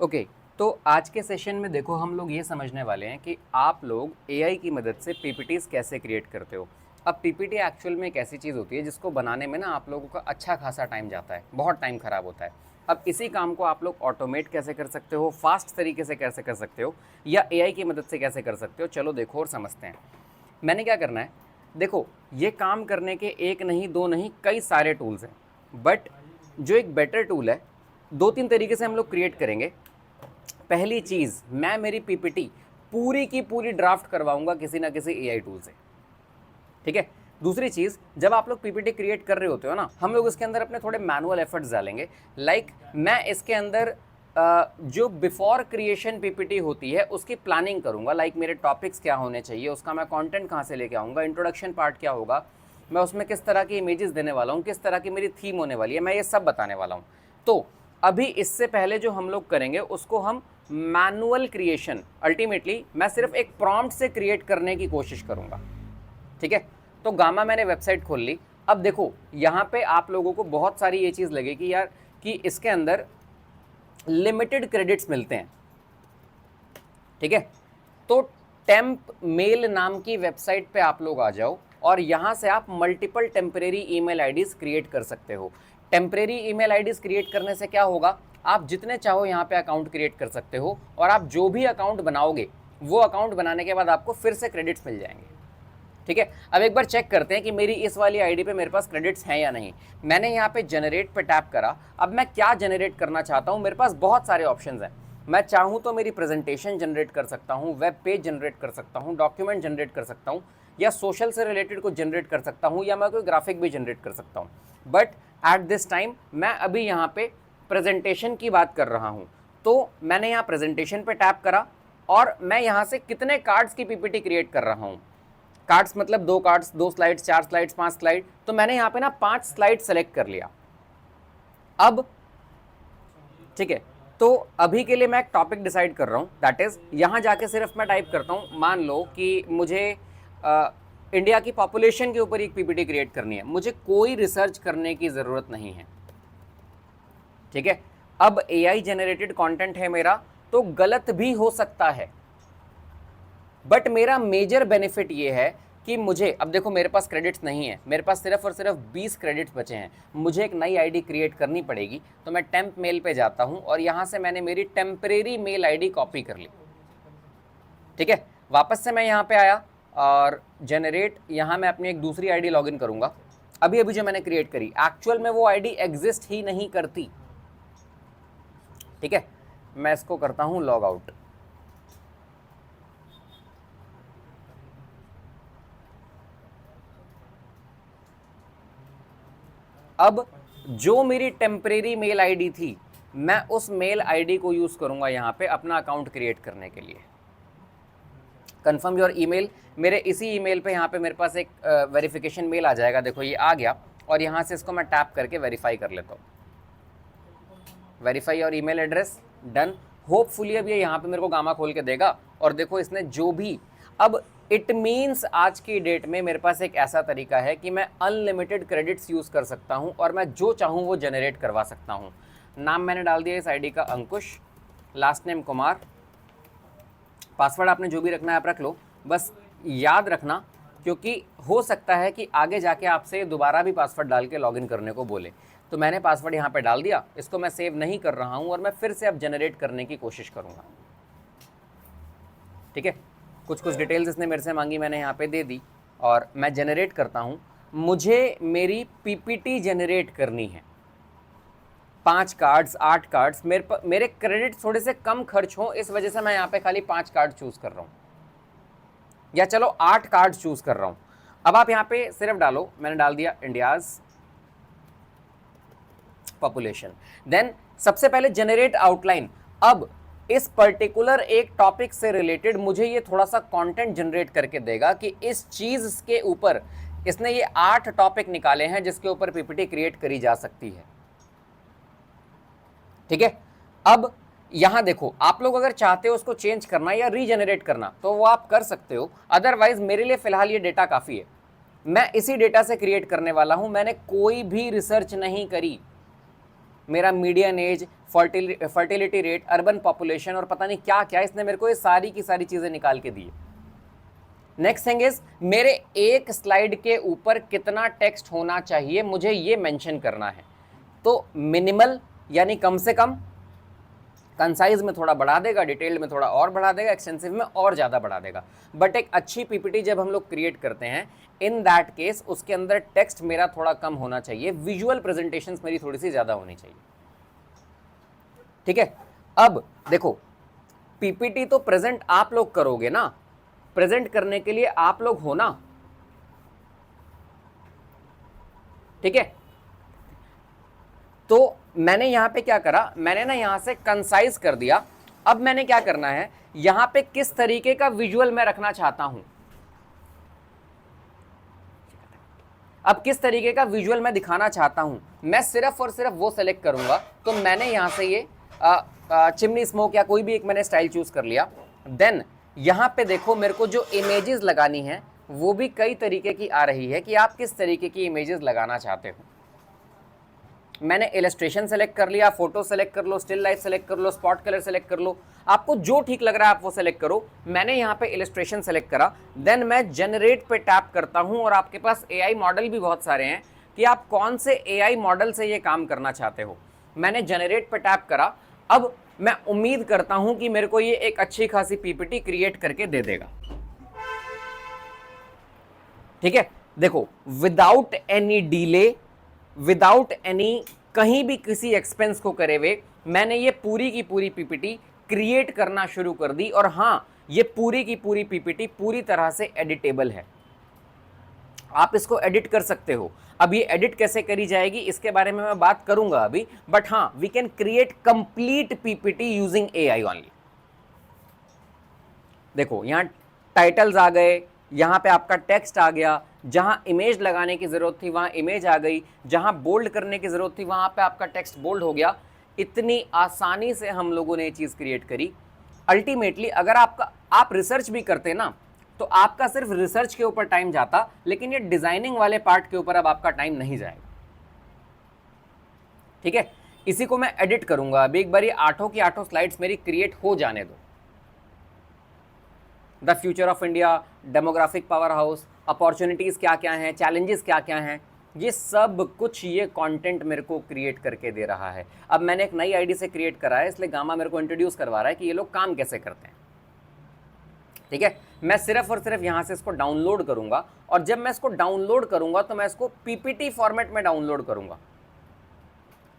Okay, तो आज के सेशन में देखो हम लोग ये समझने वाले हैं कि आप लोग एआई की मदद से पीपीटीज कैसे क्रिएट करते हो। अब पीपीटी एक्चुअल में एक ऐसी चीज़ होती है जिसको बनाने में ना आप लोगों का अच्छा खासा टाइम जाता है, बहुत टाइम ख़राब होता है। अब इसी काम को आप लोग ऑटोमेट कैसे कर सकते हो, फास्ट तरीके से कैसे कर सकते हो, या एआई की मदद से कैसे कर सकते हो, चलो देखो और समझते हैं। मैंने क्या करना है, देखो ये काम करने के एक नहीं दो नहीं कई सारे टूल्स हैं, बट जो एक बेटर टूल है, दो तीन तरीके से हम लोग क्रिएट करेंगे। पहली चीज़, मैं मेरी पीपीटी पूरी की पूरी ड्राफ्ट करवाऊंगा किसी ना किसी एआई टूल से, ठीक है। दूसरी चीज़, जब आप लोग पीपीटी क्रिएट कर रहे होते हो ना, हम लोग इसके अंदर अपने थोड़े मैनुअल एफर्ट्स डालेंगे। लाइक मैं इसके अंदर जो बिफोर क्रिएशन पीपीटी होती है उसकी प्लानिंग करूंगा। लाइक मेरे टॉपिक्स क्या होने चाहिए, उसका मैं कंटेंट कहाँ से लेके आऊँगा, इंट्रोडक्शन पार्ट क्या होगा, मैं उसमें किस तरह की इमेजेस देने वाला हूँ, किस तरह की मेरी थीम होने वाली है, मैं ये सब बताने वाला हूँ। तो अभी इससे पहले जो हम लोग करेंगे उसको हम मैनुअल क्रिएशन, अल्टीमेटली मैं सिर्फ एक प्रॉम्प्ट से क्रिएट करने की कोशिश करूंगा, ठीक है। तो गामा मैंने वेबसाइट खोल ली। अब देखो यहाँ पे आप लोगों को बहुत सारी ये चीज़ लगेगी यार कि इसके अंदर लिमिटेड क्रेडिट्स मिलते हैं, ठीक है। तो टेम्प मेल नाम की वेबसाइट पे आप लोग आ जाओ और यहाँ से आप multiple temporary email IDs create कर सकते हो। टेम्परेरी ईमेल आईडीज क्रिएट करने से क्या होगा, आप जितने चाहो यहाँ पे अकाउंट क्रिएट कर सकते हो, और आप जो भी अकाउंट बनाओगे वो अकाउंट बनाने के बाद आपको फिर से क्रेडिट्स मिल जाएंगे, ठीक है। अब एक बार चेक करते हैं कि मेरी इस वाली आईडी पे मेरे पास क्रेडिट्स हैं या नहीं। मैंने यहाँ पे जनरेट पे टैप करा। अब मैं क्या जनरेट करना चाहता हूँ, मेरे पास बहुत सारे ऑप्शंस हैं। मैं चाहूँ तो मेरी प्रेजेंटेशन जनरेट कर सकता हूँ, वेब पेज जनरेट कर सकता हूँ, डॉक्यूमेंट जनरेट कर सकता हूँ, या सोशल से रिलेटेड को जनरेट कर सकता हूँ, या मैं कोई ग्राफिक भी जनरेट कर सकता हूँ। बट एट दिस टाइम मैं अभी यहाँ पे प्रेजेंटेशन की बात कर रहा हूँ। तो मैंने यहाँ प्रेजेंटेशन पे टैप करा और मैं यहाँ से कितने कार्ड्स की पीपीटी क्रिएट कर रहा हूँ। कार्ड्स मतलब 2 कार्ड्स, 2 स्लाइड्स, 4 स्लाइड्स, 5 स्लाइड। तो मैंने यहाँ पे ना 5 स्लाइड सेलेक्ट कर लिया। अब ठीक है, तो अभी के लिए मैं एक टॉपिक डिसाइड कर रहा हूँ, दैट इज यहाँ जाके सिर्फ मैं टाइप करता हूँ, मान लो कि मुझे इंडिया की पॉपुलेशन के ऊपर एक पीपीटी क्रिएट करनी है, मुझे कोई रिसर्च करने की ज़रूरत नहीं है, ठीक है। अब एआई जनरेटेड कंटेंट है मेरा, तो गलत भी हो सकता है, बट मेरा मेजर बेनिफिट ये है कि मुझे, अब देखो मेरे पास क्रेडिट्स नहीं है, मेरे पास सिर्फ और सिर्फ 20 क्रेडिट्स बचे हैं, मुझे एक नई आईडी क्रिएट करनी पड़ेगी। तो मैं टेम्प मेल पे जाता हूँ और यहाँ से मैंने मेरी टेम्परेरी मेल आईडी कॉपी कर ली, ठीक है। वापस से मैं यहाँ पे आया और जनरेट, यहाँ मैं अपनी एक दूसरी आईडी लॉगिन करूँगा। अभी अभी जो मैंने क्रिएट करी, एक्चुअल में वो आईडी एग्जिस्ट ही नहीं करती, ठीक है। मैं इसको करता हूँ लॉग आउट। अब जो मेरी टेम्परेरी मेल आईडी थी, मैं उस मेल आईडी को यूज़ करूंगा यहाँ पे अपना अकाउंट क्रिएट करने के लिए। कन्फर्म योर ईमेल, मेरे इसी ईमेल पे यहाँ पे मेरे पास एक वेरिफिकेशन मेल आ जाएगा। देखो ये आ गया और यहाँ से इसको मैं टैप करके वेरीफाई कर लेता हूँ। वेरीफाई और ईमेल एड्रेस, डन। होपफुली अब ये यहाँ पे मेरे को गामा खोल के देगा और देखो इसने जो भी, अब इट मीन्स आज की डेट में मेरे पास एक ऐसा तरीका है कि मैं अनलिमिटेड क्रेडिट्स यूज़ कर सकता हूँ और मैं जो चाहूँ वो जनरेट करवा सकता हूँ। नाम मैंने डाल दिया इस आईडी का अंकुश, लास्ट नेम कुमार, पासवर्ड आपने जो भी रखना है आप रख लो, बस याद रखना, क्योंकि हो सकता है कि आगे जाके आपसे दोबारा भी पासवर्ड डाल के लॉगिन करने को बोले। तो मैंने पासवर्ड यहाँ पे डाल दिया, इसको मैं सेव नहीं कर रहा हूँ और मैं फिर से अब जनरेट करने की कोशिश करूँगा, ठीक है। कुछ डिटेल्स इसने मेरे से मांगी, मैंने यहाँ पे दे दी और मैं जनरेट करता हूँ। मुझे मेरी पीपीटी जनरेट करनी है, 5 कार्ड्स, 8 कार्ड्स, मेरे क्रेडिट थोड़े से कम खर्च हों, इस वजह से मैं यहाँ पे खाली 5 कार्ड चूज़ कर रहा हूँ, या चलो 8 कार्ड चूज़ कर रहा हूँ। अब आप यहाँ पे सिर्फ डालो, मैंने डाल दिया इंडियाज़ पॉपुलेशन। देन सबसे पहले जनरेट आउटलाइन। अब इस पर्टिकुलर एक टॉपिक से रिलेटेड मुझे ये थोड़ा सा कंटेंट जनरेट करके देगा कि इस चीज के ऊपर इसने ये 8 टॉपिक निकाले हैं जिसके ऊपर पीपीटी क्रिएट करी जा सकती है, ठीक है। अब यहां देखो, आप लोग अगर चाहते हो उसको चेंज करना या रीजनरेट करना तो वो आप कर सकते हो, अदरवाइज मेरे लिए फिलहाल ये डेटा काफी है। मैं इसी डेटा से क्रिएट करने वाला हूं, मैंने कोई भी रिसर्च नहीं करी, मेरा median age, fertility rate, urban population और पता नहीं क्या क्या, इसने मेरे को ये सारी की सारी चीज़ें निकाल के दी। नेक्स्ट थिंग इज, मेरे एक स्लाइड के ऊपर कितना टेक्स्ट होना चाहिए मुझे ये मेंशन करना है। तो मिनिमल यानी कम से कम, कंसाइज में थोड़ा बढ़ा देगा, डिटेल्ड में थोड़ा और बढ़ा देगा, एक्सटेंसिव में और ज़्यादा बढ़ा देगा। बट एक अच्छी पीपीटी जब हम लोग क्रिएट करते हैं, इन दैट केस उसके अंदर टेक्स्ट मेरा थोड़ा कम होना चाहिए, विजुअल प्रेजेंटेशंस मेरी थोड़ी सी ज़्यादा होनी चाहिए। ठीक है, अब देखो पीपीटी तो प्रेजेंट आप लोग करोगे ना, प्रेजेंट करने के लिए आप लोग हो ना, ठीक है। तो मैंने यहां पे क्या करा, मैंने ना यहां से कंसाइज कर दिया। अब मैंने क्या करना है, यहां पे किस तरीके का विजुअल मैं रखना चाहता हूं, अब किस तरीके का विजुअल मैं दिखाना चाहता हूं, मैं सिर्फ और सिर्फ वो सेलेक्ट करूंगा। तो मैंने यहां से ये चिमनी स्मोक या कोई भी एक मैंने स्टाइल चूज कर लिया। देन यहां पे देखो मेरे को जो इमेजेस लगानी है वो भी कई तरीके की आ रही है कि आप किस तरीके की इमेजेस लगाना चाहते हो। मैंने इलस्ट्रेशन सेलेक्ट कर लिया, फोटो सेलेक्ट कर लो, स्टिल लाइफ सेलेक्ट कर लो, स्पॉट कलर सेलेक्ट कर लो, आपको जो ठीक लग रहा है आप वो सेलेक्ट करो। मैंने यहाँ पे इलस्ट्रेशन सेलेक्ट करा, देन मैं जनरेट पे टैप करता हूँ और आपके पास एआई मॉडल भी बहुत सारे हैं कि आप कौन से एआई मॉडल से ये काम करना चाहते हो। मैंने जनरेट पे टैप करा। अब मैं उम्मीद करता हूँ कि मेरे को ये एक अच्छी खासी पीपीटी क्रिएट करके दे देगा। ठीक है, देखो without any delay, without any कहीं भी किसी एक्सपेंस को करे हुए मैंने ये पूरी की पूरी पीपीटी क्रिएट करना शुरू कर दी। और हाँ, ये पूरी की पूरी पीपीटी पूरी तरह से एडिटेबल है, आप इसको एडिट कर सकते हो। अब ये एडिट कैसे करी जाएगी इसके बारे में मैं बात करूंगा अभी, बट हाँ, we can create complete PPT using AI only. देखो यहां टाइटल्स आ गए, यहाँ पे आपका टेक्स्ट आ गया, जहाँ इमेज लगाने की ज़रूरत थी वहाँ इमेज आ गई, जहाँ बोल्ड करने की ज़रूरत थी वहाँ पे आपका टेक्स्ट बोल्ड हो गया। इतनी आसानी से हम लोगों ने ये चीज़ क्रिएट करी। अल्टीमेटली अगर आप रिसर्च भी करते ना तो आपका सिर्फ रिसर्च के ऊपर टाइम जाता, लेकिन ये डिज़ाइनिंग वाले पार्ट के ऊपर अब आपका टाइम नहीं जाएगा। ठीक है, इसी को मैं एडिट करूँगा अभी। एक बार ये 8 की 8 स्लाइड्स मेरी क्रिएट हो जाने दो। The future of India, demographic power house, opportunities क्या क्या हैं, चैलेंजेस क्या क्या हैं, ये सब कुछ ये कंटेंट मेरे को क्रिएट करके दे रहा है। अब मैंने एक नई आईडी से क्रिएट करा है, इसलिए गामा मेरे को इंट्रोड्यूस करवा रहा है कि ये लोग काम कैसे करते हैं। ठीक है, मैं सिर्फ और सिर्फ यहाँ से इसको डाउनलोड करूँगा, और जब मैं इसको डाउनलोड करूँगा तो मैं इसको पीपीटी फॉर्मेट में डाउनलोड करूँगा।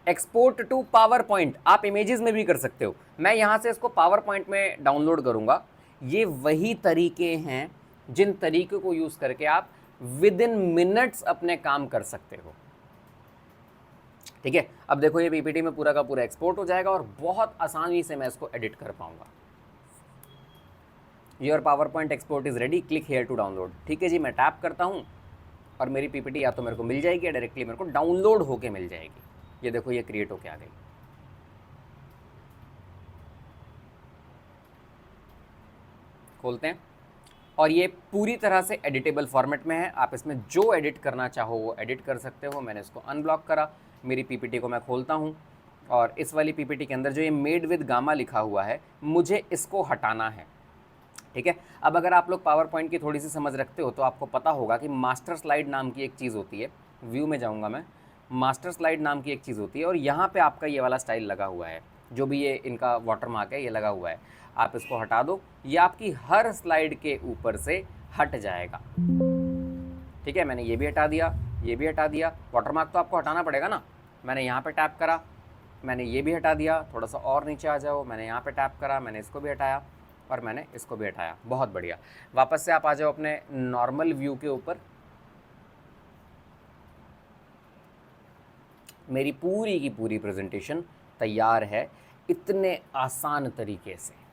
एक्सपोर्ट टू पावर पॉइंट आप इमेजेस में भी कर सकते हो, मैं यहाँ से इसको पावर पॉइंट में डाउनलोड करूँगा। ये वही तरीके हैं जिन तरीकों को यूज़ करके आप विद इन मिनट्स अपने काम कर सकते हो। ठीक है, अब देखो ये पीपीटी में पूरा का पूरा एक्सपोर्ट हो जाएगा और बहुत आसानी से मैं इसको एडिट कर पाऊंगा। Your power point export is ready, click here to download. ठीक है जी, मैं टैप करता हूँ और मेरी पीपीटी या तो मेरे को मिल जाएगी या डायरेक्टली मेरे को डाउनलोड होके मिल जाएगी। ये देखो ये क्रिएट होके आ गई। खोलते हैं और ये पूरी तरह से एडिटेबल फॉर्मेट में है, आप इसमें जो एडिट करना चाहो वो एडिट कर सकते हो। मैंने इसको अनब्लॉक करा, मेरी पीपीटी को मैं खोलता हूँ और इस वाली पीपीटी के अंदर जो ये मेड विद गामा लिखा हुआ है मुझे इसको हटाना है। ठीक है, अब अगर आप लोग पावर पॉइंट की थोड़ी सी समझ रखते हो तो आपको पता होगा कि मास्टर स्लाइड नाम की एक चीज़ होती है। व्यू में जाऊँगा मैं, मास्टर स्लाइड नाम की एक चीज़ होती है और यहाँ पर आपका ये वाला स्टाइल लगा हुआ है, जो भी ये इनका वाटर मार्क है ये लगा हुआ है। आप इसको हटा दो, ये आपकी हर स्लाइड के ऊपर से हट जाएगा। ठीक है, मैंने ये भी हटा दिया, ये भी हटा दिया। वाटरमार्क तो आपको हटाना पड़ेगा ना। मैंने यहाँ पे टैप करा, मैंने ये भी हटा दिया। थोड़ा सा और नीचे आ जाओ, मैंने यहाँ पे टैप करा, मैंने इसको भी हटाया और मैंने इसको भी हटाया। बहुत बढ़िया, वापस से आप आ जाओ अपने नॉर्मल व्यू के ऊपर। मेरी पूरी की पूरी प्रेजेंटेशन तैयार है इतने आसान तरीके से।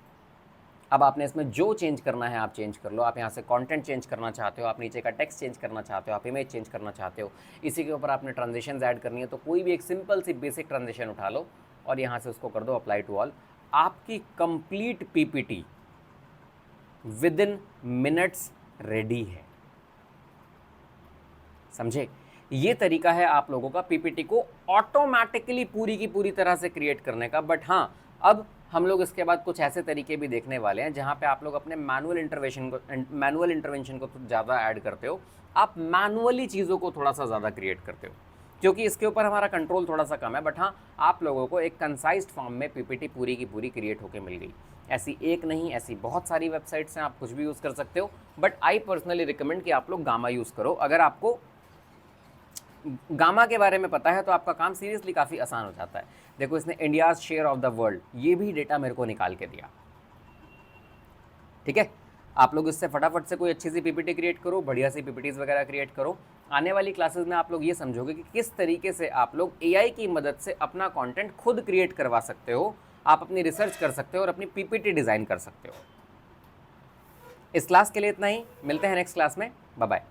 अब आपने इसमें जो चेंज करना है आप चेंज कर लो। आप यहाँ से कंटेंट चेंज करना चाहते हो, आप नीचे का टेक्स्ट चेंज करना चाहते हो, आप इमेज चेंज करना चाहते हो, इसी के ऊपर आपने ट्रांजिशंस ऐड करनी है तो कोई भी एक सिंपल सी बेसिक ट्रांजिशन उठा लो और यहाँ से उसको कर दो अप्लाई टू ऑल। आपकी complete PPT with in minutes ready है। समझे, ये तरीका है आप लोगों का पीपीटी को ऑटोमेटिकली पूरी की पूरी तरह से क्रिएट करने का। बट हाँ, अब हम लोग इसके बाद कुछ ऐसे तरीके भी देखने वाले हैं जहाँ पे आप लोग अपने मैनुअल इंटरवेंशन को तो ज़्यादा ऐड करते हो, आप मैनुअली चीज़ों को थोड़ा सा ज़्यादा क्रिएट करते हो, क्योंकि इसके ऊपर हमारा कंट्रोल थोड़ा सा कम है। बट हाँ, आप लोगों को एक कंसाइज्ड फॉर्म में पीपीटी पूरी की पूरी क्रिएट होकर मिल गई। ऐसी एक नहीं, ऐसी बहुत सारी वेबसाइट्स हैं, आप कुछ भी यूज़ कर सकते हो। बट आई पर्सनली रिकमेंड कि आप लोग गामा यूज़ करो। अगर आपको गामा के बारे में पता है तो आपका काम सीरियसली काफ़ी आसान हो जाता है। देखो, इसने India's share of the world ये भी डेटा मेरे को निकाल के दिया। ठीक है, आप लोग इससे फटाफट से कोई अच्छी सी पीपीटी क्रिएट करो, बढ़िया सी पीपीटीज़ वगैरह क्रिएट करो। आने वाली क्लासेस में आप लोग ये समझोगे कि किस तरीके से आप लोग एआई की मदद से अपना कंटेंट खुद क्रिएट करवा सकते हो, आप अपनी रिसर्च कर सकते हो और अपनी पीपीटी डिज़ाइन कर सकते हो। इस क्लास के लिए इतना ही, मिलते हैं नेक्स्ट क्लास में, बाय बाय।